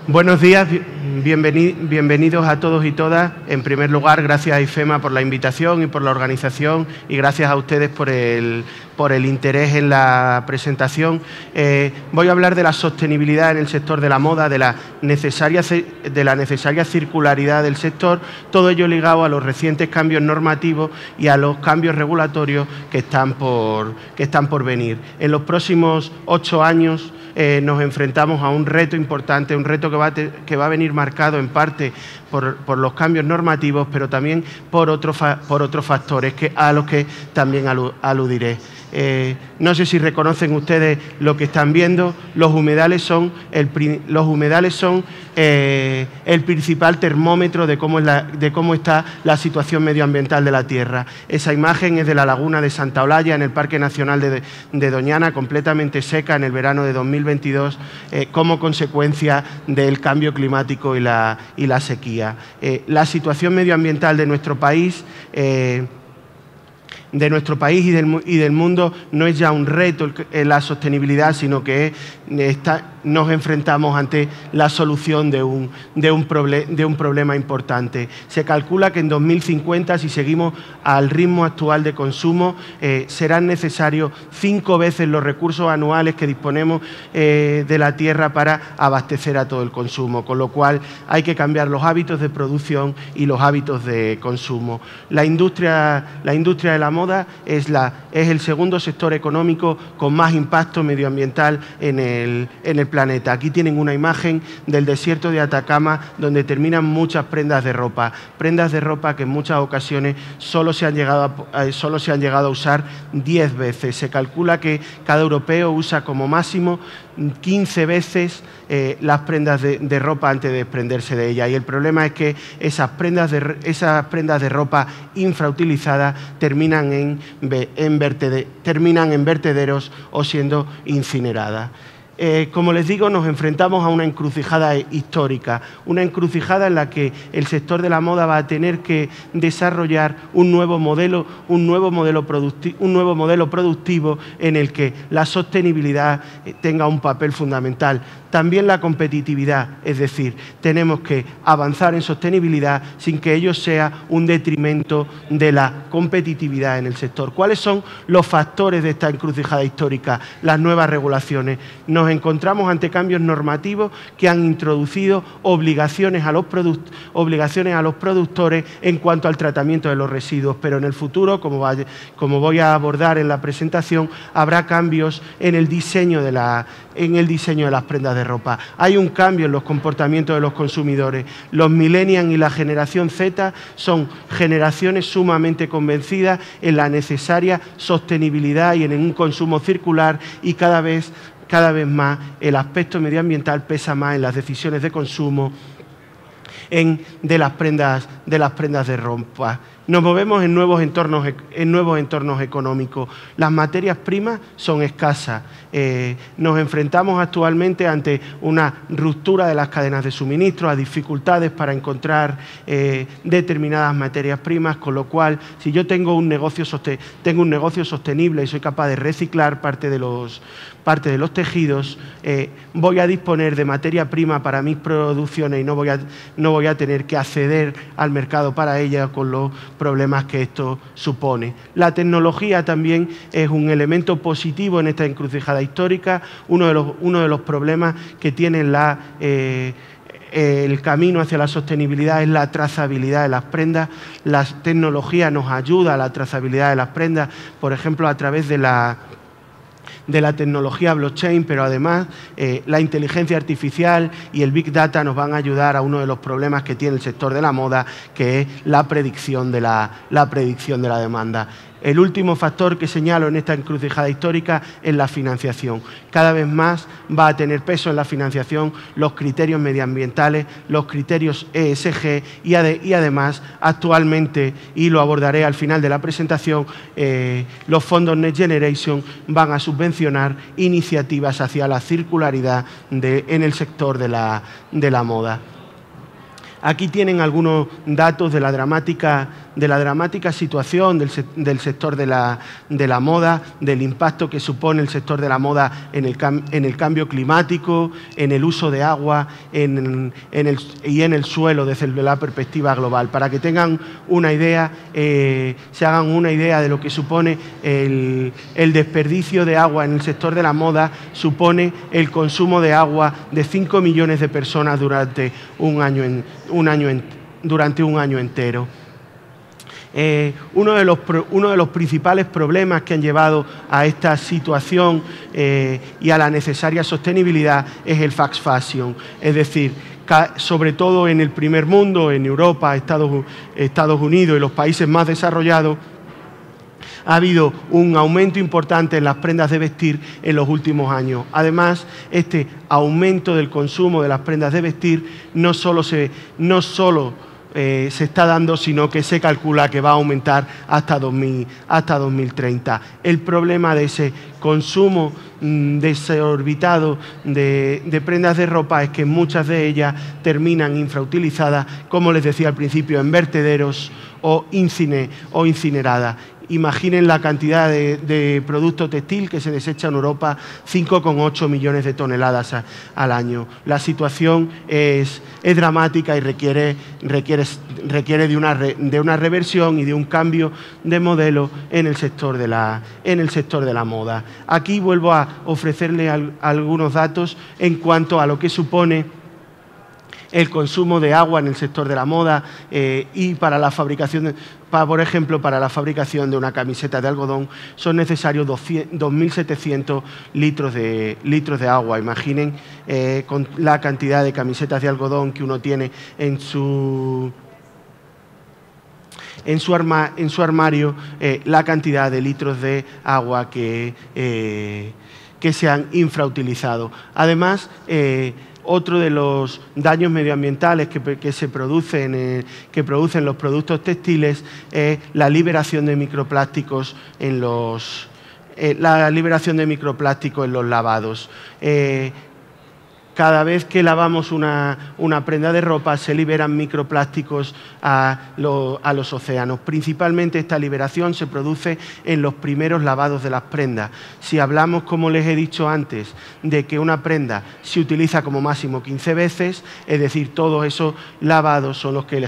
Buenos días, bienvenidos a todos y todas. En primer lugar, gracias a IFEMA por la invitación y por la organización, y gracias a ustedes por el interés en la presentación. Voy a hablar de la sostenibilidad en el sector de la moda, de la necesaria circularidad del sector, todo ello ligado a los recientes cambios normativos y a los cambios regulatorios que están por venir. En los próximos 8 años nos enfrentamos a un reto importante, un reto que va a venir marcado en parte por los cambios normativos, pero también por otros factores a los que también aludiré. No sé si reconocen ustedes lo que están viendo. Los humedales son el principal termómetro de cómo está la situación medioambiental de la Tierra. Esa imagen es de la laguna de Santa Olalla, en el Parque Nacional de Doñana, completamente seca en el verano de 2022, como consecuencia del cambio climático y la sequía. La situación medioambiental de nuestro país y del mundo no es ya un reto en la sostenibilidad, sino que nos enfrentamos ante la solución de un problema importante. Se calcula que en 2050, si seguimos al ritmo actual de consumo, serán necesarios 5 veces los recursos anuales que disponemos de la tierra para abastecer a todo el consumo, con lo cual hay que cambiar los hábitos de producción y los hábitos de consumo. La industria de la moda es el segundo sector económico con más impacto medioambiental en el planeta. Aquí tienen una imagen del desierto de Atacama, donde terminan muchas prendas de ropa que en muchas ocasiones solo se han llegado a usar 10 veces. Se calcula que cada europeo usa como máximo 15 veces las prendas de ropa antes de desprenderse de ella, y el problema es que esas prendas de ropa infrautilizadas terminan en vertederos o siendo incineradas. Como les digo, nos enfrentamos a una encrucijada histórica, una encrucijada en la que el sector de la moda va a tener que desarrollar un nuevo modelo productivo en el que la sostenibilidad tenga un papel fundamental. También la competitividad, es decir, tenemos que avanzar en sostenibilidad sin que ello sea un detrimento de la competitividad en el sector. ¿Cuáles son los factores de esta encrucijada histórica? Las nuevas regulaciones. Nos encontramos ante cambios normativos que han introducido obligaciones a los productores en cuanto al tratamiento de los residuos, pero en el futuro, como voy a abordar en la presentación, habrá cambios en el diseño de las prendas de ropa. Hay un cambio en los comportamientos de los consumidores. Los millennials y la generación Z son generaciones sumamente convencidas en la necesaria sostenibilidad y en un consumo circular, y cada vez más el aspecto medioambiental pesa más en las decisiones de consumo de las prendas de ropa. Nos movemos en nuevos entornos económicos. Las materias primas son escasas. Nos enfrentamos actualmente ante una ruptura de las cadenas de suministro, a dificultades para encontrar determinadas materias primas, con lo cual, si yo tengo un negocio sostenible y soy capaz de reciclar parte de los tejidos, voy a disponer de materia prima para mis producciones y no voy a tener que acceder al mercado para ella, con los problemas que esto supone. La tecnología también es un elemento positivo en esta encrucijada histórica. Uno de los problemas que tiene el camino hacia la sostenibilidad es la trazabilidad de las prendas. La tecnología nos ayuda a la trazabilidad de las prendas, por ejemplo, a través de la tecnología blockchain, pero además la inteligencia artificial y el Big Data nos van a ayudar a uno de los problemas que tiene el sector de la moda, que es la predicción de la demanda. El último factor que señalo en esta encrucijada histórica es la financiación. Cada vez más va a tener peso en la financiación los criterios medioambientales, los criterios ESG y además actualmente, y lo abordaré al final de la presentación, los fondos Next Generation van a subvencionar iniciativas hacia la circularidad en el sector de la moda. Aquí tienen algunos datos de la dramática situación del sector de la moda, del impacto que supone el sector de la moda en el cambio climático, en el uso de agua y en el suelo desde la perspectiva global, para que tengan una idea, se hagan una idea de lo que supone el desperdicio de agua en el sector de la moda. Supone el consumo de agua de 5 millones de personas durante un año entero. Uno de los principales problemas que han llevado a esta situación y a la necesaria sostenibilidad es el fast fashion, es decir, sobre todo en el primer mundo, en Europa, Estados Unidos y los países más desarrollados, ha habido un aumento importante en las prendas de vestir en los últimos años. Además, este aumento del consumo de las prendas de vestir no solo se está dando, sino que se calcula que va a aumentar hasta 2030. El problema de ese consumo desorbitado de prendas de ropa es que muchas de ellas terminan infrautilizadas, como les decía al principio, en vertederos o incineradas. Imaginen la cantidad de producto textil que se desecha en Europa, 5,8 millones de toneladas al año. La situación es dramática y requiere de una reversión y de un cambio de modelo en el sector de la moda. Aquí vuelvo a ofrecerle algunos datos en cuanto a lo que supone el consumo de agua en el sector de la moda y para la fabricación, por ejemplo, para la fabricación de una camiseta de algodón son necesarios 2.700 litros de agua. Imaginen con la cantidad de camisetas de algodón que uno tiene en su armario, la cantidad de litros de agua que se han infrautilizado. Además, otro de los daños medioambientales que producen los productos textiles es la liberación de microplásticos en los lavados. Cada vez que lavamos una prenda de ropa se liberan microplásticos a los océanos. Principalmente esta liberación se produce en los primeros lavados de las prendas. Si hablamos, como les he dicho antes, de que una prenda se utiliza como máximo 15 veces, es decir, todos esos lavados son los que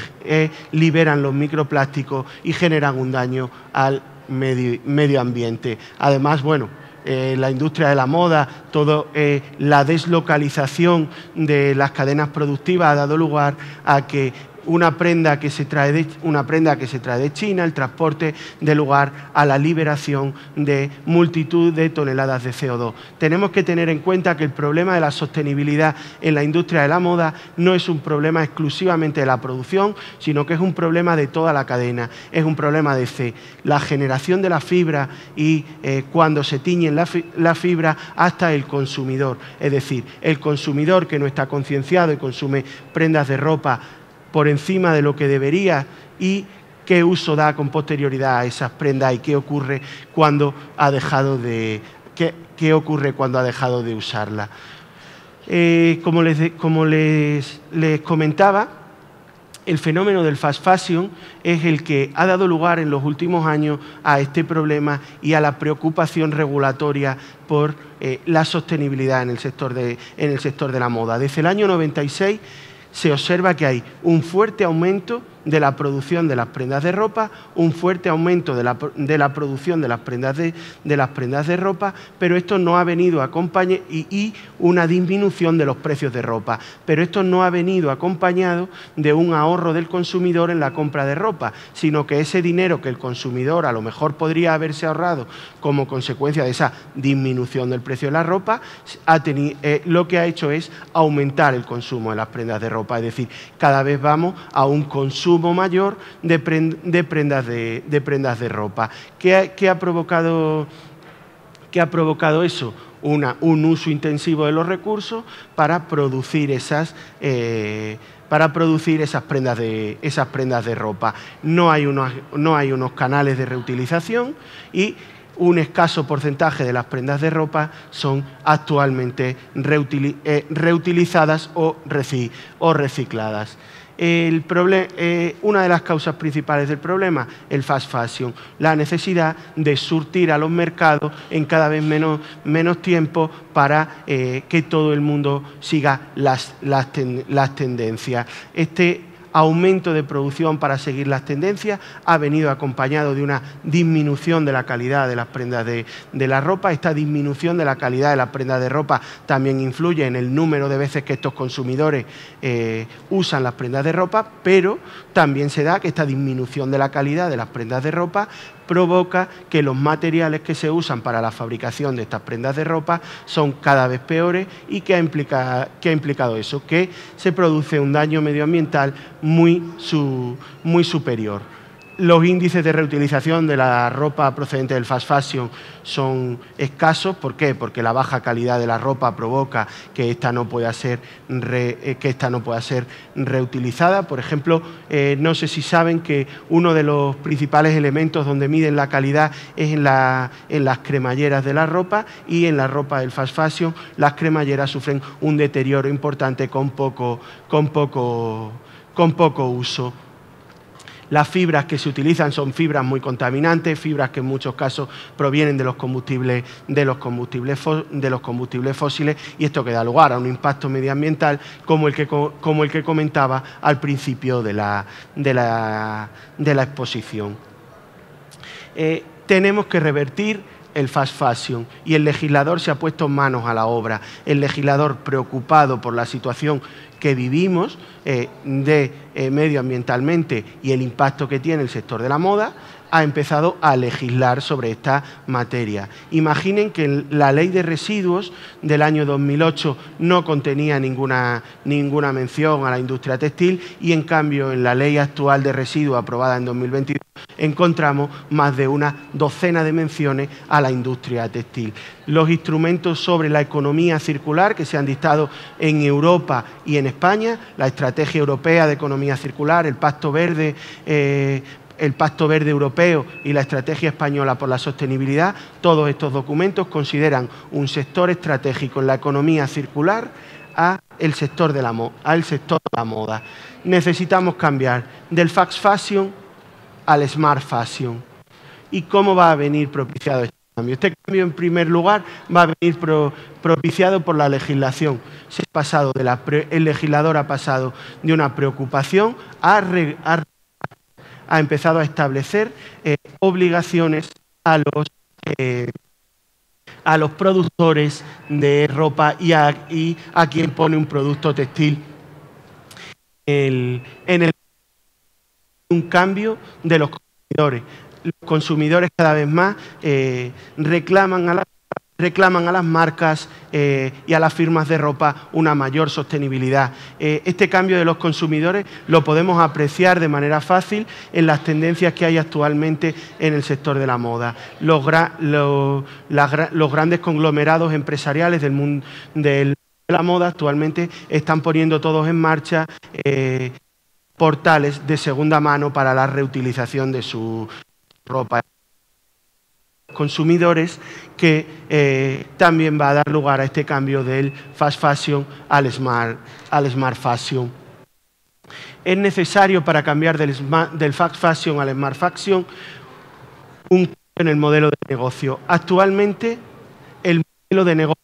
liberan los microplásticos y generan un daño al medio ambiente. Además, la industria de la moda, la deslocalización de las cadenas productivas ha dado lugar a que una prenda que se trae de China, el transporte dé lugar a la liberación de multitud de toneladas de CO2. Tenemos que tener en cuenta que el problema de la sostenibilidad en la industria de la moda no es un problema exclusivamente de la producción, sino que es un problema de toda la cadena. Es un problema desde la generación de la fibra y cuando se tiñen la fibra hasta el consumidor. Es decir, el consumidor que no está concienciado y consume prendas de ropa por encima de lo que debería y qué uso da con posterioridad a esas prendas y qué ocurre cuando ha dejado de usarla. Como les comentaba, el fenómeno del fast fashion es el que ha dado lugar en los últimos años a este problema y a la preocupación regulatoria por la sostenibilidad en el sector de la moda. Desde el año 96 se observa que hay un fuerte aumento de la producción de las prendas de ropa, un fuerte aumento de la producción de las prendas de ropa, pero esto no ha venido acompañado y una disminución de los precios de ropa, pero esto no ha venido acompañado de un ahorro del consumidor en la compra de ropa, sino que ese dinero que el consumidor a lo mejor podría haberse ahorrado como consecuencia de esa disminución del precio de la ropa, lo que ha hecho es aumentar el consumo de las prendas de ropa, es decir, cada vez vamos a un consumo mayor de prendas de ropa. ¿Qué ha provocado eso? Un uso intensivo de los recursos para producir esas prendas de ropa. No hay unos canales de reutilización y un escaso porcentaje de las prendas de ropa son actualmente reutilizadas o recicladas. Una de las causas principales del problema, el fast fashion, la necesidad de surtir a los mercados en cada vez menos tiempo para que todo el mundo siga las tendencias. Este aumento de producción para seguir las tendencias ha venido acompañado de una disminución de la calidad de las prendas de la ropa. Esta disminución de la calidad de las prendas de ropa también influye en el número de veces que estos consumidores usan las prendas de ropa, pero también se da que esta disminución de la calidad de las prendas de ropa provoca que los materiales que se usan para la fabricación de estas prendas de ropa son cada vez peores y que ha implicado eso, que se produce un daño medioambiental muy superior. Los índices de reutilización de la ropa procedente del fast fashion son escasos. ¿Por qué? Porque la baja calidad de la ropa provoca que esta no pueda ser reutilizada. Por ejemplo, no sé si saben que uno de los principales elementos donde miden la calidad es en las cremalleras de la ropa, y en la ropa del fast fashion las cremalleras sufren un deterioro importante con poco uso. Las fibras que se utilizan son fibras muy contaminantes, fibras que en muchos casos provienen de los combustibles fósiles, y esto que da lugar a un impacto medioambiental como el que comentaba al principio de la exposición. Tenemos que revertir el fast fashion, y el legislador se ha puesto manos a la obra. El legislador, preocupado por la situación que vivimos medioambientalmente y el impacto que tiene el sector de la moda, ha empezado a legislar sobre esta materia. Imaginen que la Ley de Residuos del año 2008 no contenía ninguna mención a la industria textil, y en cambio en la Ley actual de Residuos aprobada en 2022 encontramos más de una docena de menciones a la industria textil. Los instrumentos sobre la economía circular que se han dictado en Europa y en España, la Estrategia Europea de Economía Circular, el Pacto Verde Europeo y la Estrategia Española por la Sostenibilidad, todos estos documentos consideran un sector estratégico en la economía circular al sector de la moda. Necesitamos cambiar del fast fashion al smart fashion. ¿Y cómo va a venir propiciado este cambio? Este cambio, en primer lugar, va a venir propiciado por la legislación. El legislador ha pasado de una preocupación ha empezado a establecer obligaciones a los productores de ropa y a quien pone un producto textil un cambio de los consumidores. Los consumidores cada vez más reclaman a las marcas y a las firmas de ropa una mayor sostenibilidad. Este cambio de los consumidores lo podemos apreciar de manera fácil en las tendencias que hay actualmente en el sector de la moda. Los grandes conglomerados empresariales del mundo de la moda actualmente están poniendo todos en marcha portales de segunda mano para la reutilización de su ropa. Consumidores, que también va a dar lugar a este cambio del fast fashion al smart fashion. Es necesario, para cambiar del fast fashion al smart fashion, un cambio en el modelo de negocio. Actualmente, el modelo de negocio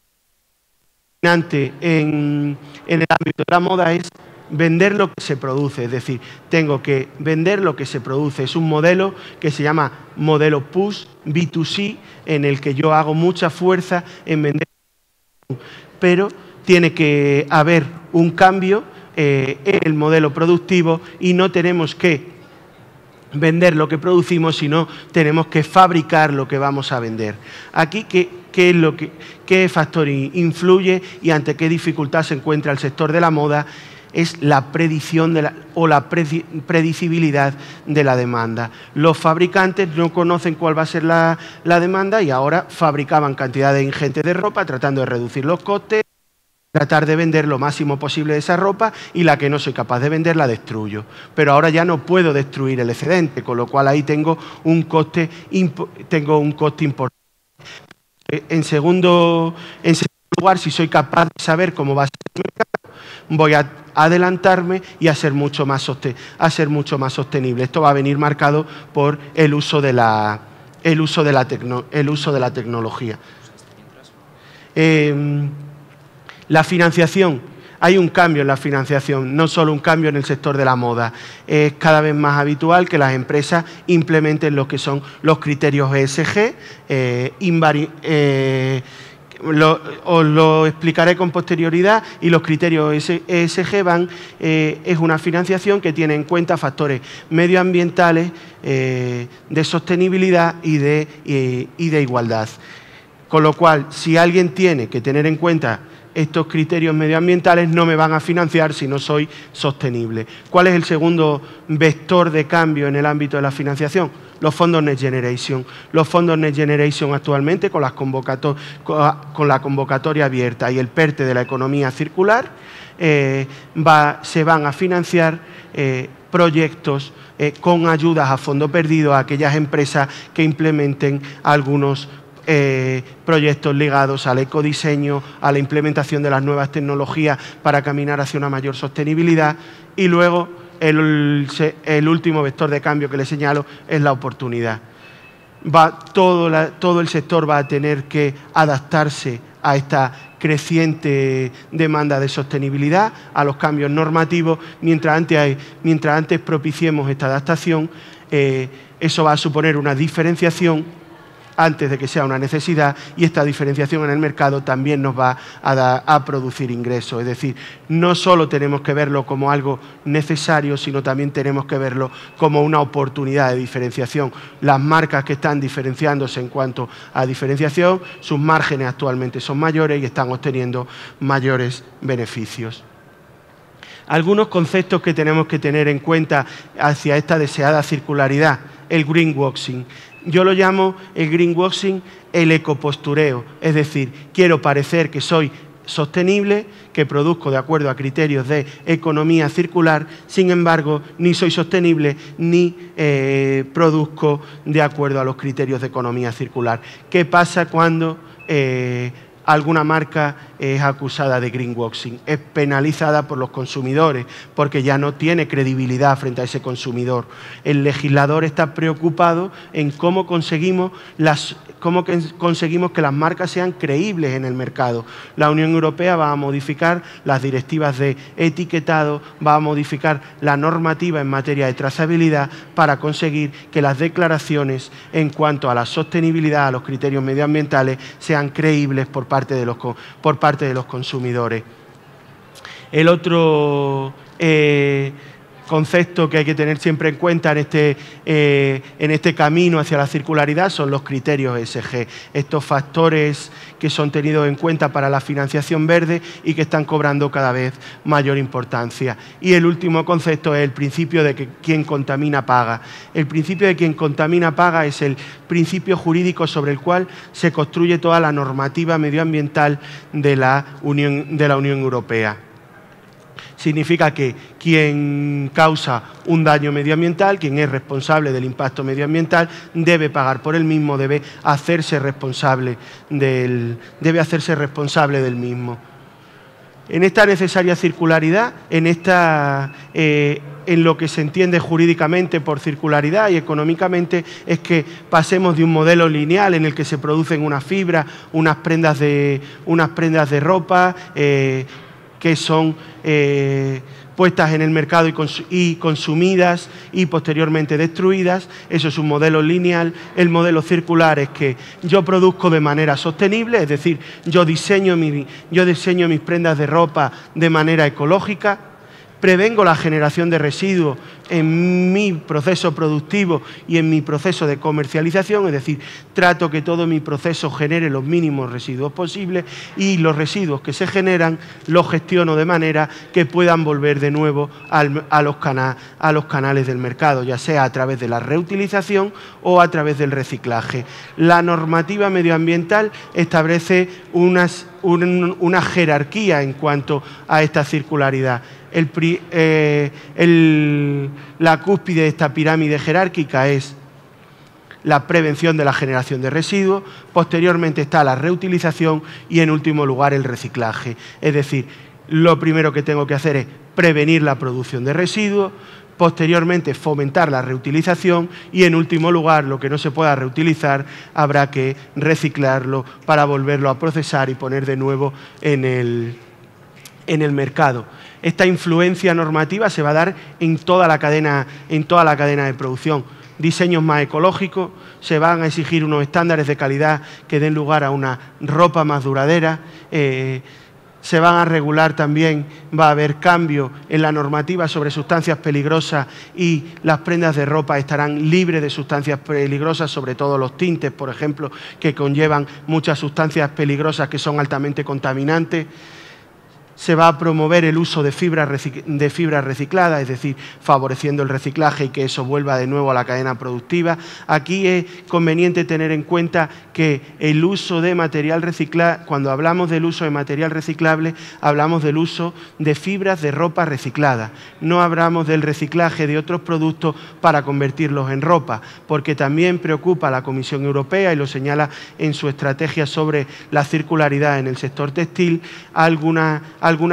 dominante en el ámbito de la moda es vender lo que se produce, es decir, tengo que vender lo que se produce. Es un modelo que se llama modelo push, B2C, en el que yo hago mucha fuerza en vender, pero tiene que haber un cambio en el modelo productivo, y no tenemos que vender lo que producimos, sino tenemos que fabricar lo que vamos a vender. Aquí, ¿qué factor influye y ante qué dificultad se encuentra el sector de la moda? Es la predicción la predecibilidad de la demanda. Los fabricantes no conocen cuál va a ser la demanda, y ahora fabricaban cantidades ingentes de ropa tratando de reducir los costes, tratar de vender lo máximo posible de esa ropa, y la que no soy capaz de vender la destruyo. Pero ahora ya no puedo destruir el excedente, con lo cual ahí tengo un coste importante. En segundo lugar, si soy capaz de saber cómo va a ser el mercado, voy a adelantarme y a ser mucho más sostenible. Esto va a venir marcado por el uso de la tecnología. La financiación. Hay un cambio en la financiación, no solo un cambio en el sector de la moda. Es cada vez más habitual que las empresas implementen lo que son los criterios ESG. Os lo explicaré con posterioridad, y los criterios ESG es una financiación que tiene en cuenta factores medioambientales, de sostenibilidad y de igualdad. Con lo cual, si alguien tiene que tener en cuenta estos criterios medioambientales, no me van a financiar si no soy sostenible. ¿Cuál es el segundo vector de cambio en el ámbito de la financiación? Los fondos Next Generation. Los fondos Next Generation actualmente, con la convocatoria abierta y el PERTE de la economía circular, se van a financiar proyectos con ayudas a fondo perdido a aquellas empresas que implementen algunos proyectos ligados al ecodiseño, a la implementación de las nuevas tecnologías para caminar hacia una mayor sostenibilidad. Y luego el último vector de cambio que le señalo es la oportunidad. Todo el sector va a tener que adaptarse a esta creciente demanda de sostenibilidad, a los cambios normativos. Mientras antes propiciemos esta adaptación, eso va a suponer una diferenciación antes de que sea una necesidad, y esta diferenciación en el mercado también nos va a producir ingresos. Es decir, no solo tenemos que verlo como algo necesario, sino también tenemos que verlo como una oportunidad de diferenciación. Las marcas que están diferenciándose en cuanto a diferenciación, sus márgenes actualmente son mayores y están obteniendo mayores beneficios. Algunos conceptos que tenemos que tener en cuenta hacia esta deseada circularidad: el greenwashing. Yo lo llamo el greenwashing el ecopostureo, es decir, quiero parecer que soy sostenible, que produzco de acuerdo a criterios de economía circular, sin embargo, ni soy sostenible ni produzco de acuerdo a los criterios de economía circular. ¿Qué pasa cuando alguna marca es acusada de greenwashing? Es penalizada por los consumidores porque ya no tiene credibilidad frente a ese consumidor. El legislador está preocupado en cómo conseguimos que las marcas sean creíbles en el mercado. La Unión Europea va a modificar las directivas de etiquetado, va a modificar la normativa en materia de trazabilidad para conseguir que las declaraciones en cuanto a la sostenibilidad, a los criterios medioambientales, sean creíbles por parte de los consumidores. El otro concepto que hay que tener siempre en cuenta en este camino hacia la circularidad son los criterios ESG, estos factores que son tenidos en cuenta para la financiación verde y que están cobrando cada vez mayor importancia. Y el último concepto es el principio de que quien contamina paga. El principio de quien contamina paga es el principio jurídico sobre el cual se construye toda la normativa medioambiental de la Unión Europea. Significa que quien causa un daño medioambiental, quien es responsable del impacto medioambiental, debe pagar por el mismo, debe hacerse responsable del mismo. En esta necesaria circularidad, en lo que se entiende jurídicamente por circularidad y económicamente, es que pasemos de un modelo lineal en el que se producen unas fibras, unas prendas de ropa, que son puestas en el mercado y consumidas y posteriormente destruidas. Eso es un modelo lineal. El modelo circular es que yo produzco de manera sostenible, es decir, yo diseño mis prendas de ropa de manera ecológica, prevengo la generación de residuos en mi proceso productivo y en mi proceso de comercialización, es decir, trato que todo mi proceso genere los mínimos residuos posibles, y los residuos que se generan los gestiono de manera que puedan volver de nuevo a los canales del mercado, ya sea a través de la reutilización o a través del reciclaje. La normativa medioambiental establece una jerarquía en cuanto a esta circularidad. La cúspide de esta pirámide jerárquica es la prevención de la generación de residuos, posteriormente está la reutilización y, en último lugar, el reciclaje. Es decir, lo primero que tengo que hacer es prevenir la producción de residuos, posteriormente fomentar la reutilización y, en último lugar, lo que no se pueda reutilizar habrá que reciclarlo para volverlo a procesar y poner de nuevo en el mercado. Esta influencia normativa se va a dar en toda la cadena de producción. Diseños más ecológicos, se van a exigir unos estándares de calidad que den lugar a una ropa más duradera. Se van a regular también, va a haber cambio en la normativa sobre sustancias peligrosas y las prendas de ropa estarán libres de sustancias peligrosas, sobre todo los tintes, por ejemplo, que conllevan muchas sustancias peligrosas que son altamente contaminantes. Se va a promover el uso de fibras recicladas, es decir, favoreciendo el reciclaje y que eso vuelva de nuevo a la cadena productiva. Aquí es conveniente tener en cuenta que el uso de material reciclable, cuando hablamos del uso de material reciclable, hablamos del uso de fibras de ropa reciclada. No hablamos del reciclaje de otros productos para convertirlos en ropa, porque también preocupa a la Comisión Europea y lo señala en su estrategia sobre la circularidad en el sector textil, algunas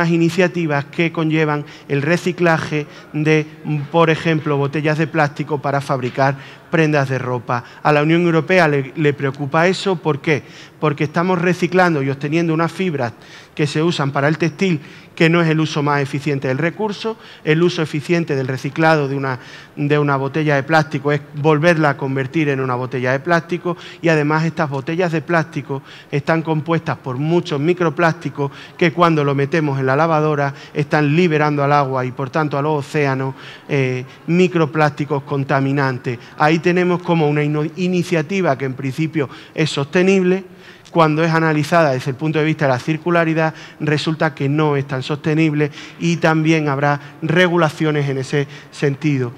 iniciativas que conllevan el reciclaje de, por ejemplo, botellas de plástico para fabricar prendas de ropa. A la Unión Europea le preocupa eso. ¿Por qué? Porque estamos reciclando y obteniendo unas fibras que se usan para el textil, que no es el uso más eficiente del recurso. El uso eficiente del reciclado de una botella de plástico es volverla a convertir en una botella de plástico, y además estas botellas de plástico están compuestas por muchos microplásticos que, cuando lo metemos en la lavadora, están liberando al agua y por tanto a los océanos microplásticos contaminantes. Ahí tenemos como una iniciativa que en principio es sostenible, cuando es analizada desde el punto de vista de la circularidad, resulta que no es tan sostenible, y también habrá regulaciones en ese sentido.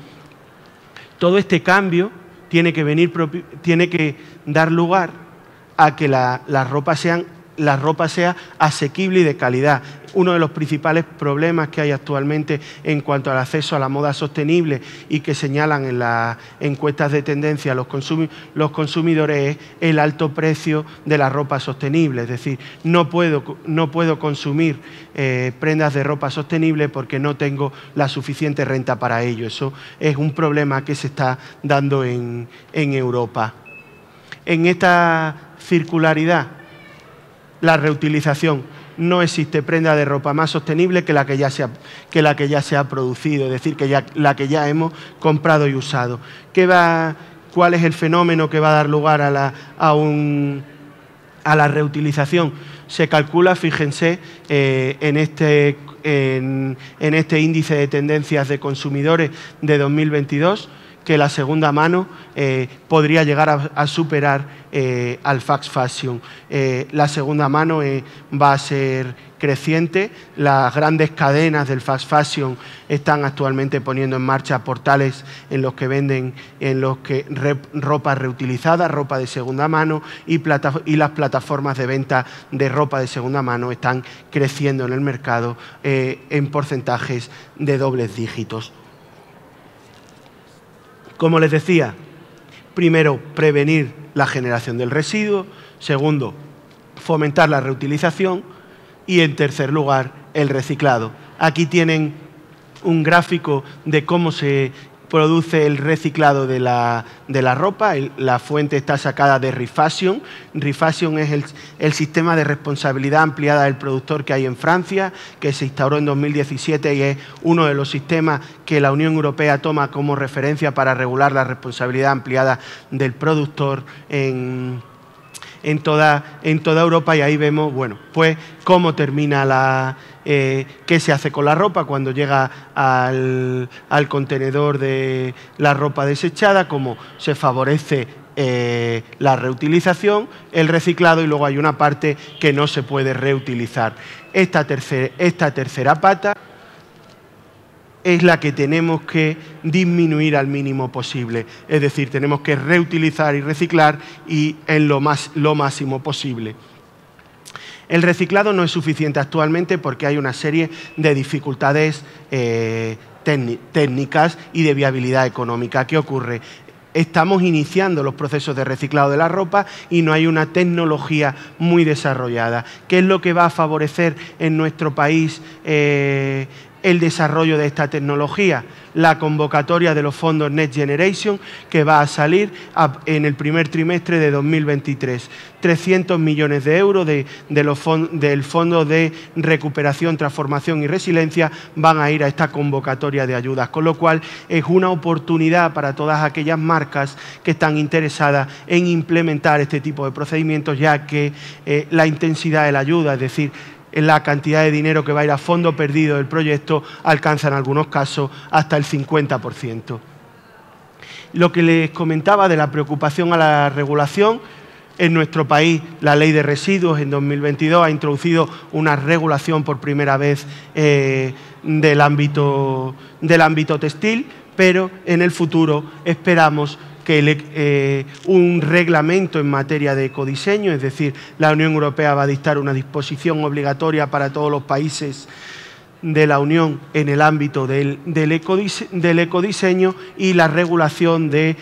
Todo este cambio tiene que dar lugar a que la ropa sea asequible y de calidad. Uno de los principales problemas que hay actualmente en cuanto al acceso a la moda sostenible, y que señalan en las encuestas de tendencia los consumidores, es el alto precio de la ropa sostenible. Es decir, no puedo consumir prendas de ropa sostenible porque no tengo la suficiente renta para ello. Eso es un problema que se está dando en Europa. En esta circularidad, la reutilización. No existe prenda de ropa más sostenible que la que ya se ha producido, es decir, la que ya hemos comprado y usado. ¿Cuál es el fenómeno que va a dar lugar a la reutilización? Se calcula, fíjense, en este índice de tendencias de consumidores de 2022, que la segunda mano podría llegar a superar al fast fashion. La segunda mano va a ser creciente. Las grandes cadenas del fast fashion están actualmente poniendo en marcha portales en los que venden ropa reutilizada, ropa de segunda mano, y las plataformas de venta de ropa de segunda mano están creciendo en el mercado en porcentajes de dobles dígitos. Como les decía, primero, prevenir la generación del residuo. Segundo, fomentar la reutilización. Y, en tercer lugar, el reciclado. Aquí tienen un gráfico de cómo se produce el reciclado de la ropa. La fuente está sacada de Refashion. Refashion es el sistema de responsabilidad ampliada del productor que hay en Francia, que se instauró en 2017 y es uno de los sistemas que la Unión Europea toma como referencia para regular la responsabilidad ampliada del productor en toda Europa. Y ahí vemos, bueno, pues cómo termina qué se hace con la ropa cuando llega al contenedor de la ropa desechada, cómo se favorece la reutilización, el reciclado, y luego hay una parte que no se puede reutilizar. Esta tercera pata es la que tenemos que disminuir al mínimo posible. Es decir, tenemos que reutilizar y reciclar y en lo máximo posible. El reciclado no es suficiente actualmente porque hay una serie de dificultades técnicas y de viabilidad económica. ¿Qué ocurre? estamos iniciando los procesos de reciclado de la ropa y no hay una tecnología muy desarrollada. ¿Qué es lo que va a favorecer en nuestro país el desarrollo de esta tecnología? La convocatoria de los fondos Next Generation, que va a salir en el primer trimestre de 2023. 300 millones de euros del Fondo de Recuperación, Transformación y Resiliencia van a ir a esta convocatoria de ayudas, con lo cual es una oportunidad para todas aquellas marcas que están interesadas en implementar este tipo de procedimientos, ya que la intensidad de la ayuda, es decir, la cantidad de dinero que va a ir a fondo perdido del proyecto, alcanza en algunos casos hasta el 50%. Lo que les comentaba de la preocupación a la regulación, en nuestro país la Ley de Residuos en 2022 ha introducido una regulación por primera vez del ámbito textil, pero en el futuro esperamos que un reglamento en materia de ecodiseño, es decir, la Unión Europea va a dictar una disposición obligatoria para todos los países de la Unión en el ámbito del ecodiseño y la regulación de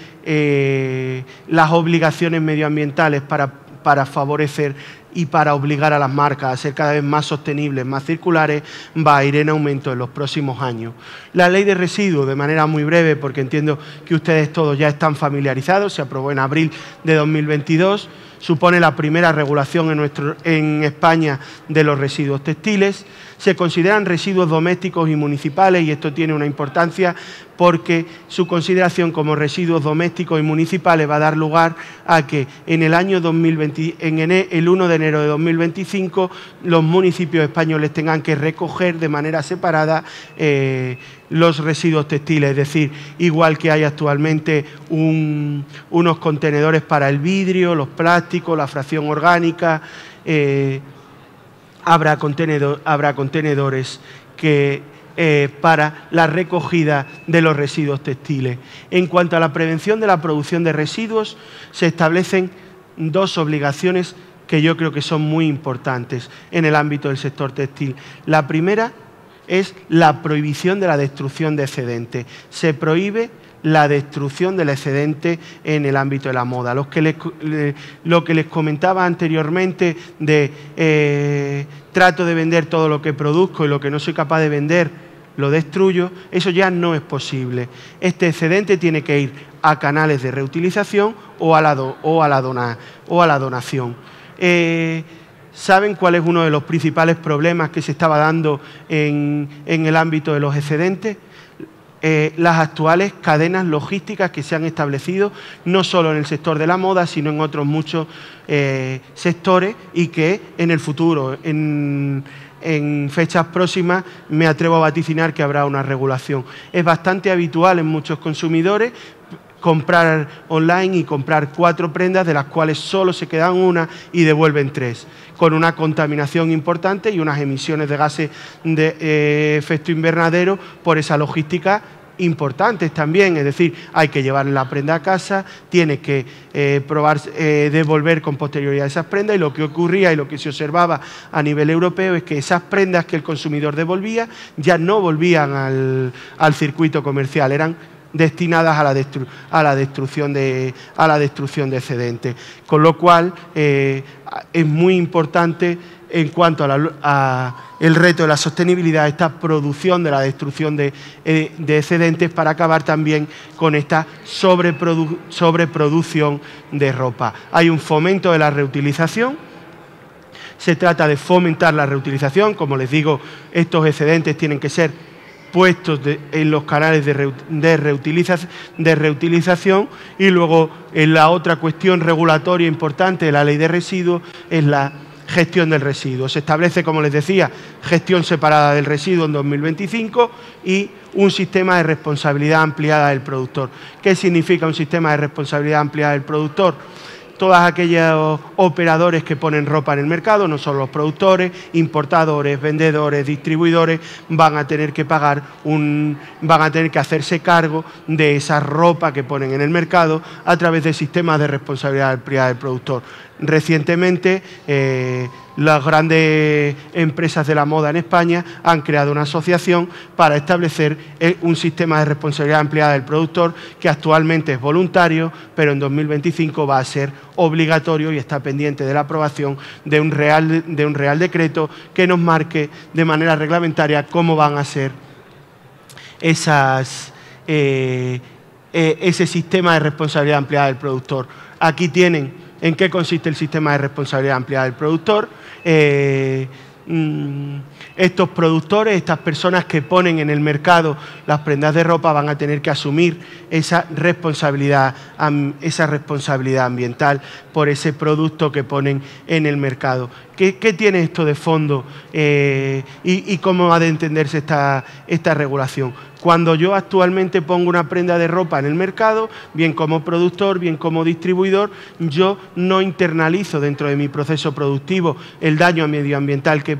las obligaciones medioambientales para favorecer y para obligar a las marcas a ser cada vez más sostenibles, más circulares, va a ir en aumento en los próximos años. La Ley de Residuos, de manera muy breve, porque entiendo que ustedes todos ya están familiarizados, se aprobó en abril de 2022, supone la primera regulación en España de los residuos textiles. Se consideran residuos domésticos y municipales, y esto tiene una importancia porque su consideración como residuos domésticos y municipales va a dar lugar a que en el año 2020, el 1 de enero de 2025, los municipios españoles tengan que recoger de manera separada los residuos textiles, es decir, igual que hay actualmente unos contenedores para el vidrio, los plásticos, la fracción orgánica, habrá contenedores para la recogida de los residuos textiles. En cuanto a la prevención de la producción de residuos, se establecen dos obligaciones que yo creo que son muy importantes en el ámbito del sector textil. La primera es la prohibición de la destrucción de excedentes. Se prohíbe la destrucción del excedente en el ámbito de la moda. Lo que les comentaba anteriormente de trato de vender todo lo que produzco y lo que no soy capaz de vender lo destruyo, eso ya no es posible. Este excedente tiene que ir a canales de reutilización o a la donación. ¿Saben cuál es uno de los principales problemas que se estaba dando en el ámbito de los excedentes? Las actuales cadenas logísticas que se han establecido no solo en el sector de la moda, sino en otros muchos sectores, y que en el futuro, en fechas próximas, me atrevo a vaticinar que habrá una regulación. Es bastante habitual en muchos consumidores comprar online y comprar 4 prendas, de las cuales solo se quedan una y devuelven 3, con una contaminación importante y unas emisiones de gases de efecto invernadero por esa logística importantes también. Es decir, hay que llevar la prenda a casa, tiene que devolver con posterioridad esas prendas, y lo que ocurría y lo que se observaba a nivel europeo es que esas prendas que el consumidor devolvía ya no volvían al circuito comercial, eran destinadas a la destrucción de excedentes. Con lo cual, es muy importante en cuanto a el reto de la sostenibilidad, esta producción de la destrucción de excedentes, para acabar también con esta sobreproducción de ropa. Hay un fomento de la reutilización. Se trata de fomentar la reutilización. Como les digo, estos excedentes tienen que ser puestos en los canales de reutilización. Y luego, en la otra cuestión regulatoria importante de la Ley de Residuos es la gestión del residuo. Se establece, como les decía, gestión separada del residuo en 2025 y un sistema de responsabilidad ampliada del productor. ¿Qué significa un sistema de responsabilidad ampliada del productor? Todos aquellos operadores que ponen ropa en el mercado, no solo los productores, importadores, vendedores, distribuidores, van a tener que hacerse cargo de esa ropa que ponen en el mercado a través de sistemas de responsabilidad ampliada del productor. Recientemente, las grandes empresas de la moda en España han creado una asociación para establecer un sistema de responsabilidad ampliada del productor que actualmente es voluntario, pero en 2025 va a ser obligatorio y está pendiente de la aprobación de un real decreto que nos marque de manera reglamentaria cómo van a ser ese sistema de responsabilidad ampliada del productor. Aquí tienen en qué consiste el sistema de responsabilidad ampliada del productor. Estos productores, estas personas que ponen en el mercado las prendas de ropa van a tener que asumir esa responsabilidad ambiental por ese producto que ponen en el mercado. ¿Qué tiene esto de fondo y cómo ha de entenderse esta regulación? Cuando yo actualmente pongo una prenda de ropa en el mercado, bien como productor, bien como distribuidor, yo no internalizo dentro de mi proceso productivo el daño medioambiental que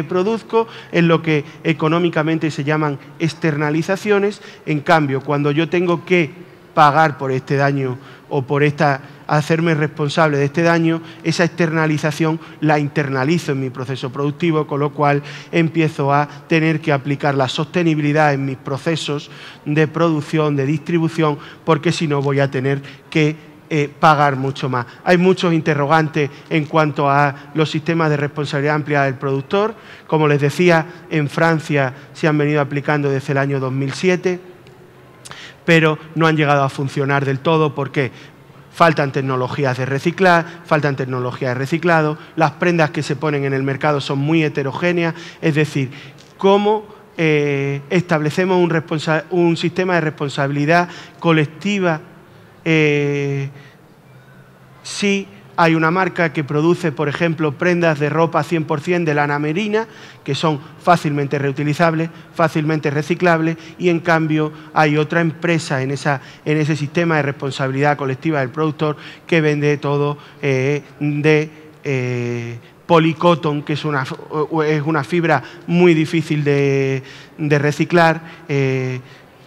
produzco, en lo que económicamente se llaman externalizaciones. En cambio, cuando yo tengo que pagar por este daño o por hacerme responsable de este daño, esa externalización la internalizo en mi proceso productivo, con lo cual empiezo a tener que aplicar la sostenibilidad en mis procesos de producción, de distribución, porque si no voy a tener que pagar mucho más. Hay muchos interrogantes en cuanto a los sistemas de responsabilidad ampliada del productor. Como les decía, en Francia se han venido aplicando desde el año 2007, pero no han llegado a funcionar del todo. ¿Por qué? Faltan tecnologías de reciclar, faltan tecnologías de reciclado, las prendas que se ponen en el mercado son muy heterogéneas, es decir, ¿cómo establecemos un sistema de responsabilidad colectiva si hay una marca que produce, por ejemplo, prendas de ropa 100% de lana merina, que son fácilmente reutilizables, fácilmente reciclables, y en cambio hay otra empresa en ese sistema de responsabilidad colectiva del productor que vende todo de policotton, que es una fibra muy difícil de reciclar,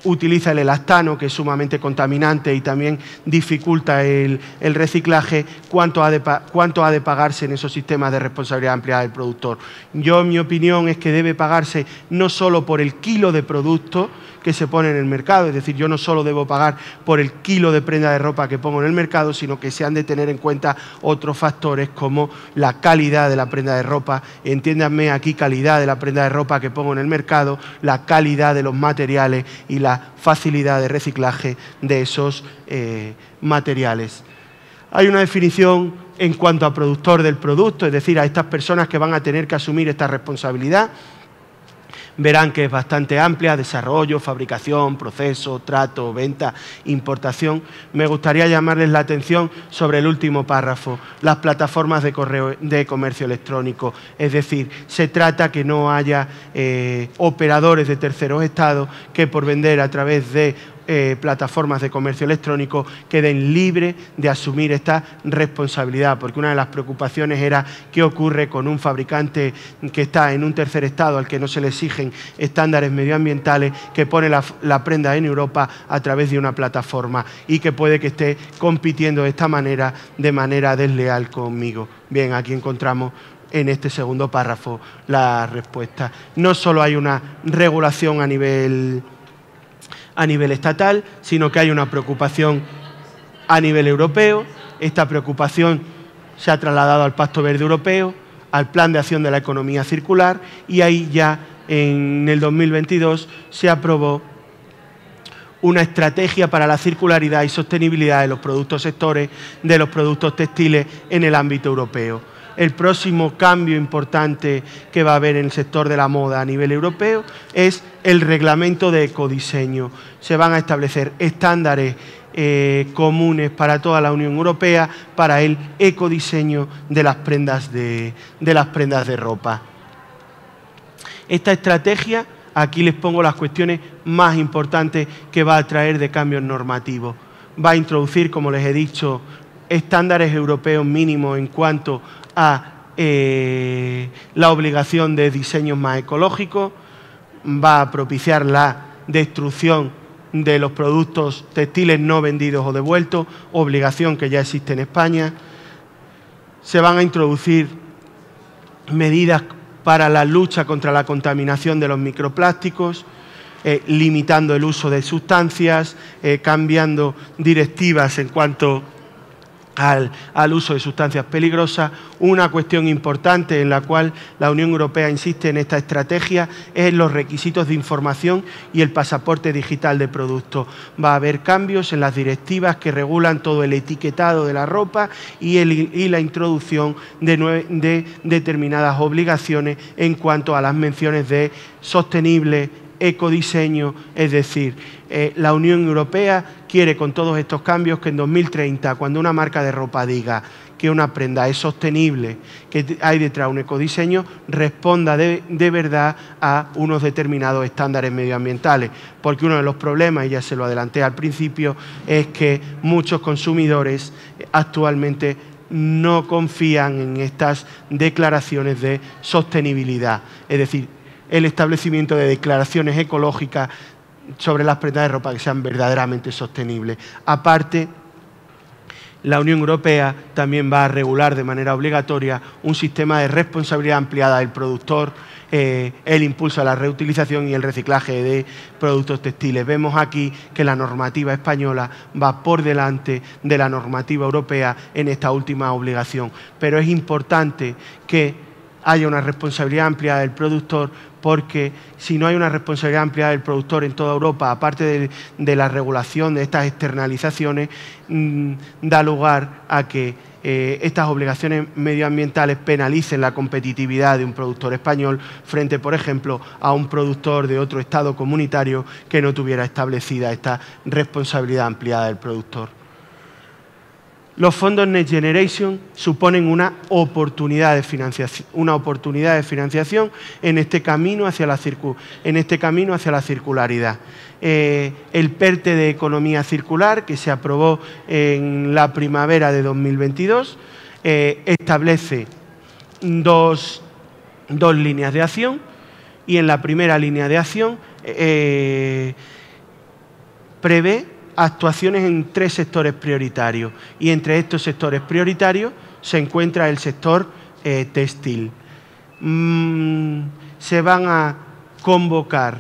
utiliza el elastano, que es sumamente contaminante y también dificulta el reciclaje. ¿Cuánto ha de pagarse en esos sistemas de responsabilidad ampliada del productor? Yo, en mi opinión, es que debe pagarse no solo por el kilo de producto que se pone en el mercado, es decir, yo no solo debo pagar por el kilo de prenda de ropa que pongo en el mercado, sino que se han de tener en cuenta otros factores como la calidad de la prenda de ropa, entiéndanme aquí calidad de la prenda de ropa que pongo en el mercado, la calidad de los materiales y la facilidad de reciclaje de esos materiales. Hay una definición en cuanto a productor del producto, es decir, a estas personas que van a tener que asumir esta responsabilidad. Verán que es bastante amplia: desarrollo, fabricación, proceso, trato, venta, importación. Me gustaría llamarles la atención sobre el último párrafo, las plataformas de comercio electrónico. Es decir, se trata que no haya operadores de terceros estados que por vender a través de plataformas de comercio electrónico queden libres de asumir esta responsabilidad, porque una de las preocupaciones era qué ocurre con un fabricante que está en un tercer estado al que no se le exigen estándares medioambientales, que pone la prenda en Europa a través de una plataforma y que puede que esté compitiendo de manera desleal conmigo. Bien, aquí encontramos en este segundo párrafo la respuesta. No solo hay una regulación a nivel estatal, sino que hay una preocupación a nivel europeo. Esta preocupación se ha trasladado al Pacto Verde Europeo, al Plan de Acción de la Economía Circular, y ahí ya en el 2022 se aprobó una estrategia para la circularidad y sostenibilidad de los productos sectores de los productos textiles en el ámbito europeo. El próximo cambio importante que va a haber en el sector de la moda a nivel europeo es el reglamento de ecodiseño. Se van a establecer estándares comunes para toda la Unión Europea para el ecodiseño de las prendas de ropa. Esta estrategia, aquí les pongo las cuestiones más importantes que va a traer de cambios normativos. Va a introducir, como les he dicho, estándares europeos mínimos en cuanto a la obligación de diseños más ecológicos, va a propiciar la destrucción de los productos textiles no vendidos o devueltos, obligación que ya existe en España. Se van a introducir medidas para la lucha contra la contaminación de los microplásticos, limitando el uso de sustancias, cambiando directivas en cuanto al uso de sustancias peligrosas. Una cuestión importante en la cual la Unión Europea insiste en esta estrategia es los requisitos de información y el pasaporte digital de productos. Va a haber cambios en las directivas que regulan todo el etiquetado de la ropa y la introducción de determinadas obligaciones en cuanto a las menciones de sostenible, ecodiseño, es decir, la Unión Europea quiere con todos estos cambios que en 2030, cuando una marca de ropa diga que una prenda es sostenible, que hay detrás un ecodiseño, responda de verdad a unos determinados estándares medioambientales. Porque uno de los problemas, y ya se lo adelanté al principio, es que muchos consumidores actualmente no confían en estas declaraciones de sostenibilidad. Es decir, el establecimiento de declaraciones ecológicas sobre las prendas de ropa que sean verdaderamente sostenibles. Aparte, la Unión Europea también va a regular de manera obligatoria un sistema de responsabilidad ampliada del productor, el impulso a la reutilización y el reciclaje de productos textiles. Vemos aquí que la normativa española va por delante de la normativa europea en esta última obligación. Pero es importante que haya una responsabilidad ampliada del productor, porque si no hay una responsabilidad ampliada del productor en toda Europa, aparte de la regulación de estas externalizaciones, da lugar a que estas obligaciones medioambientales penalicen la competitividad de un productor español frente, por ejemplo, a un productor de otro Estado comunitario que no tuviera establecida esta responsabilidad ampliada del productor. Los fondos Next Generation suponen una oportunidad de financiación en este camino hacia la circularidad. El PERTE de Economía Circular, que se aprobó en la primavera de 2022, establece dos líneas de acción, y en la primera línea de acción prevé actuaciones en 3 sectores prioritarios, y entre estos sectores prioritarios se encuentra el sector textil. Se van a convocar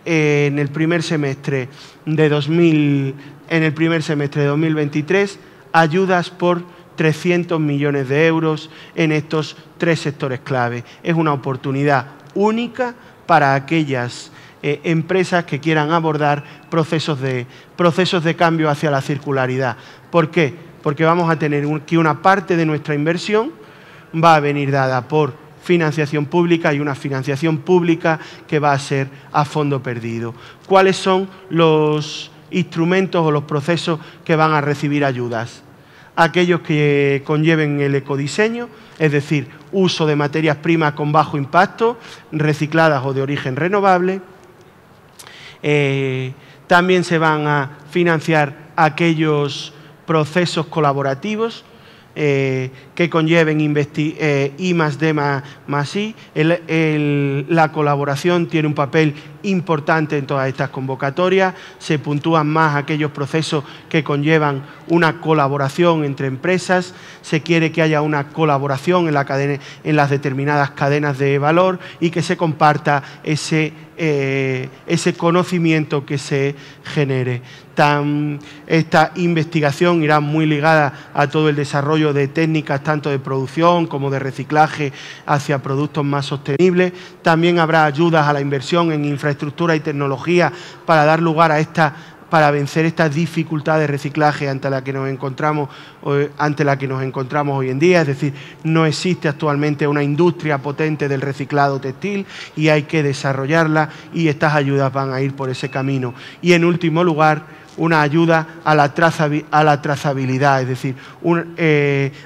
en el primer semestre de 2023 ayudas por 300 millones de euros en estos 3 sectores clave. Es una oportunidad única para aquellas empresas que quieran abordar procesos de cambio hacia la circularidad. ¿Por qué? Porque vamos a tener que una parte de nuestra inversión va a venir dada por financiación pública, y una financiación pública que va a ser a fondo perdido. ¿Cuáles son los instrumentos o los procesos que van a recibir ayudas? Aquellos que conlleven el ecodiseño, es decir, uso de materias primas con bajo impacto, recicladas o de origen renovable. También se van a financiar aquellos procesos colaborativos que conlleven I+D+I. La colaboración tiene un papel importante en todas estas convocatorias. Se puntúan más aquellos procesos que conllevan una colaboración entre empresas. Se quiere que haya una colaboración en las determinadas cadenas de valor, y que se comparta ese conocimiento que se genere. Esta investigación irá muy ligada a todo el desarrollo de técnicas tanto de producción como de reciclaje hacia productos más sostenibles. También habrá ayudas a la inversión en infraestructura y tecnología para dar lugar a para vencer estas dificultades de reciclaje ante la que nos encontramos hoy en día. Es decir, no existe actualmente una industria potente del reciclado textil y hay que desarrollarla, y estas ayudas van a ir por ese camino. Y en último lugar, una ayuda a la trazabilidad, es decir,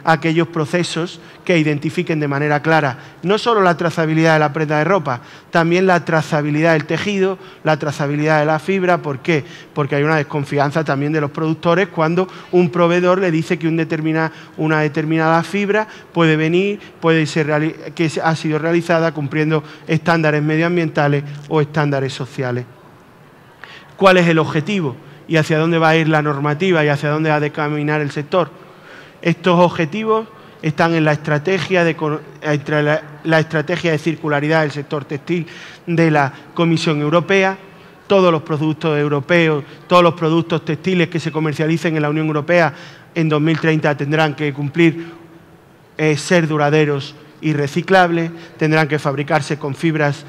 aquellos procesos que identifiquen de manera clara no solo la trazabilidad de la prenda de ropa, también la trazabilidad del tejido, la trazabilidad de la fibra. ¿Por qué? Porque hay una desconfianza también de los productores cuando un proveedor le dice que una determinada fibra puede ser que ha sido realizada cumpliendo estándares medioambientales o estándares sociales. ¿Cuál es el objetivo? ¿Y hacia dónde va a ir la normativa y hacia dónde ha de caminar el sector? Estos objetivos están en la estrategia la estrategia de circularidad del sector textil de la Comisión Europea. Todos los productos europeos, todos los productos textiles que se comercialicen en la Unión Europea en 2030 tendrán que cumplir ser duraderos y reciclables, tendrán que fabricarse con fibras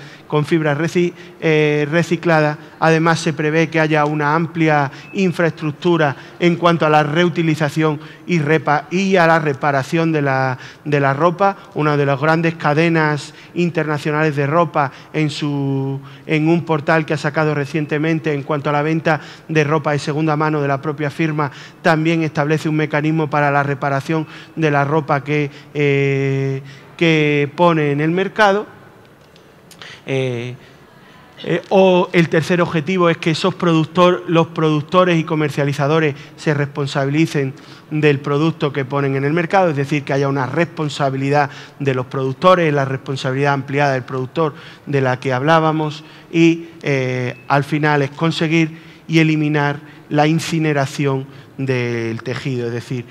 recicladas. Además, se prevé que haya una amplia infraestructura en cuanto a la reutilización y a la reparación de la ropa. Una de las grandes cadenas internacionales de ropa en un portal que ha sacado recientemente en cuanto a la venta de ropa de segunda mano de la propia firma, también establece un mecanismo para la reparación de la ropa que pone en el mercado. O el tercer objetivo es que los productores y comercializadores se responsabilicen del producto que ponen en el mercado, es decir, que haya una responsabilidad de los productores, la responsabilidad ampliada del productor de la que hablábamos, y al final es conseguir y eliminar la incineración del tejido, es decir,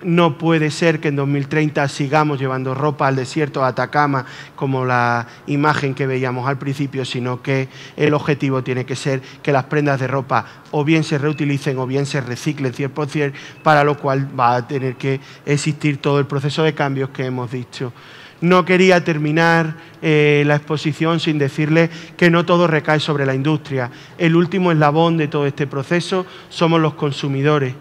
no puede ser que en 2030 sigamos llevando ropa al desierto de Atacama, como la imagen que veíamos al principio, sino que el objetivo tiene que ser que las prendas de ropa o bien se reutilicen o bien se reciclen 100%, para lo cual va a tener que existir todo el proceso de cambios que hemos dicho. No quería terminar la exposición sin decirle que no todo recae sobre la industria. El último eslabón de todo este proceso somos los consumidores.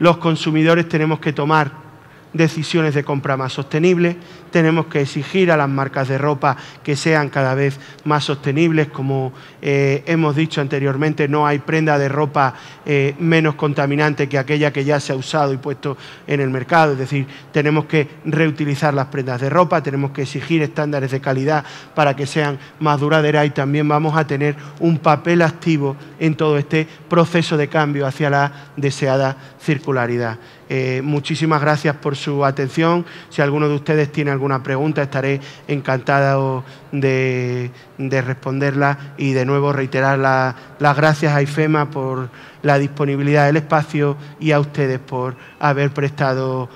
Los consumidores tenemos que tomar decisiones de compra más sostenibles, tenemos que exigir a las marcas de ropa que sean cada vez más sostenibles. Como hemos dicho anteriormente, no hay prenda de ropa menos contaminante que aquella que ya se ha usado y puesto en el mercado, es decir, tenemos que reutilizar las prendas de ropa, tenemos que exigir estándares de calidad para que sean más duraderas, y también vamos a tener un papel activo en todo este proceso de cambio hacia la deseada circularidad. Muchísimas gracias por su atención. Si alguno de ustedes tiene alguna pregunta, estaré encantado de responderla, y de nuevo reiterar las gracias a IFEMA por la disponibilidad del espacio y a ustedes por haber prestado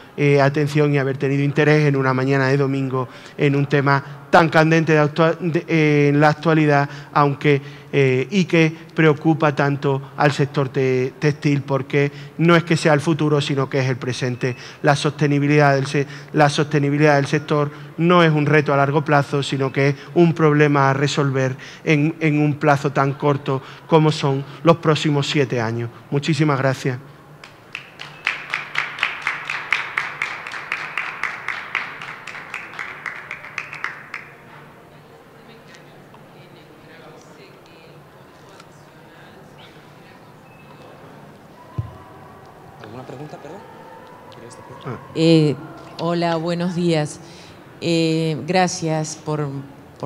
atención y haber tenido interés en una mañana de domingo en un tema tan candente en la actualidad, y que preocupa tanto al sector textil, porque no es que sea el futuro, sino que es el presente. La sostenibilidad del sector no es un reto a largo plazo, sino que es un problema a resolver en un plazo tan corto como son los próximos 7 años. Muchísimas gracias. ¿Alguna pregunta, perdón? Hola, buenos días. Gracias por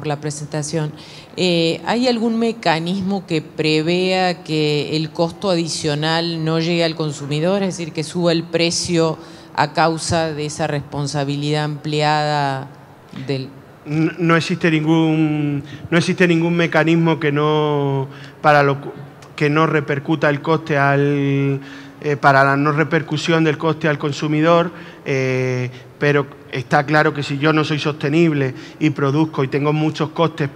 la presentación. ¿Hay algún mecanismo que prevea que el costo adicional no llegue al consumidor, es decir, que suba el precio a causa de esa responsabilidad ampliada del...? No existe ningún mecanismo que no repercuta el coste para la no repercusión del coste al consumidor, pero está claro que si yo no soy sostenible y produzco y tengo muchos costes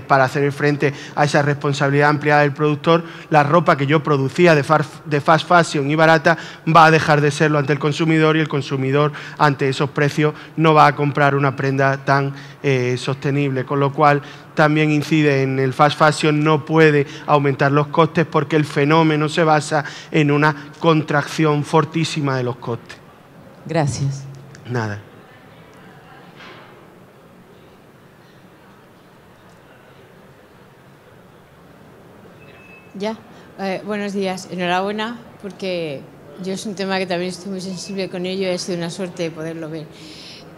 para hacer frente a esa responsabilidad ampliada del productor, la ropa que yo producía de fast fashion y barata va a dejar de serlo ante el consumidor, y el consumidor ante esos precios no va a comprar una prenda tan sostenible, con lo cual también incide en el fast fashion. No puede aumentar los costes porque el fenómeno se basa en una contracción fortísima de los costes. Gracias. Nada. Ya, buenos días. Enhorabuena, porque yo es un tema que también estoy muy sensible con ello y ha sido una suerte poderlo ver.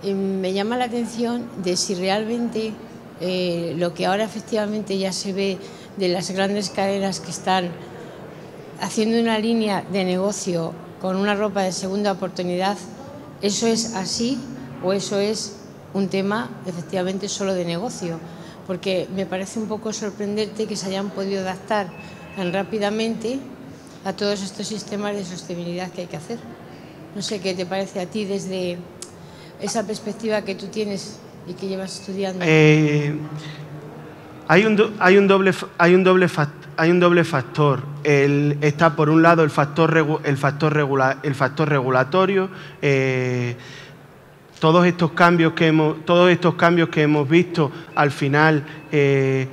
Me llama la atención de si realmente lo que ahora efectivamente ya se ve de las grandes cadenas que están haciendo una línea de negocio con una ropa de segunda oportunidad, ¿eso es así o eso es un tema efectivamente solo de negocio? Porque me parece un poco sorprendente que se hayan podido adaptar tan rápidamente a todos estos sistemas de sostenibilidad que hay que hacer. No sé qué te parece a ti desde esa perspectiva que tú tienes y que llevas estudiando? Hay un doble factor. Está por un lado el factor regulatorio. Todos estos cambios que hemos visto, al final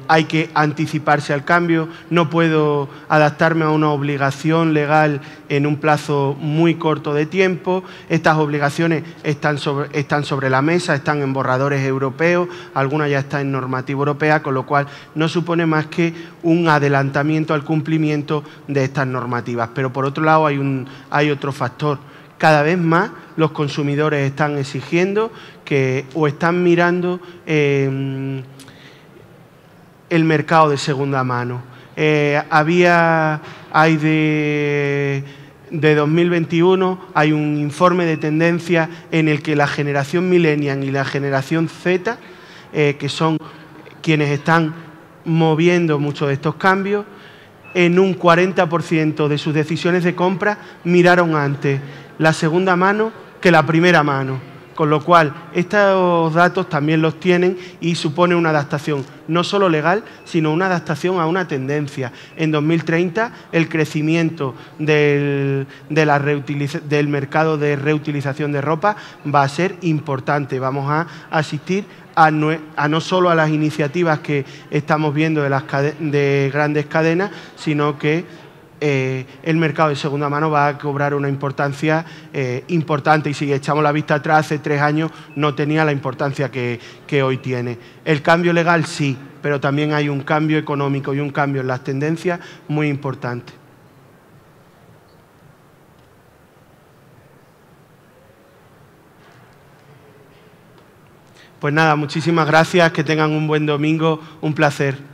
hay que anticiparse al cambio. No puedo adaptarme a una obligación legal en un plazo muy corto de tiempo. Estas obligaciones están sobre la mesa, están en borradores europeos, algunas ya están en normativa europea, con lo cual no supone más que un adelantamiento al cumplimiento de estas normativas. Pero por otro lado hay otro factor. Cada vez más los consumidores están exigiendo o están mirando el mercado de segunda mano. Hay de 2021, hay un informe de tendencia en el que la generación millennial y la generación Z, que son quienes están moviendo muchos de estos cambios, en un 40% de sus decisiones de compra miraron antes la segunda mano que la primera mano, con lo cual estos datos también los tienen y supone una adaptación no solo legal, sino una adaptación a una tendencia. En 2030 el crecimiento del mercado de reutilización de ropa va a ser importante. Vamos a asistir a no solo a las iniciativas que estamos viendo de grandes cadenas, sino que el mercado de segunda mano va a cobrar una importancia importante, y si echamos la vista atrás, hace 3 años no tenía la importancia que hoy tiene. El cambio legal sí, pero también hay un cambio económico y un cambio en las tendencias muy importante. Pues nada, muchísimas gracias, que tengan un buen domingo, un placer.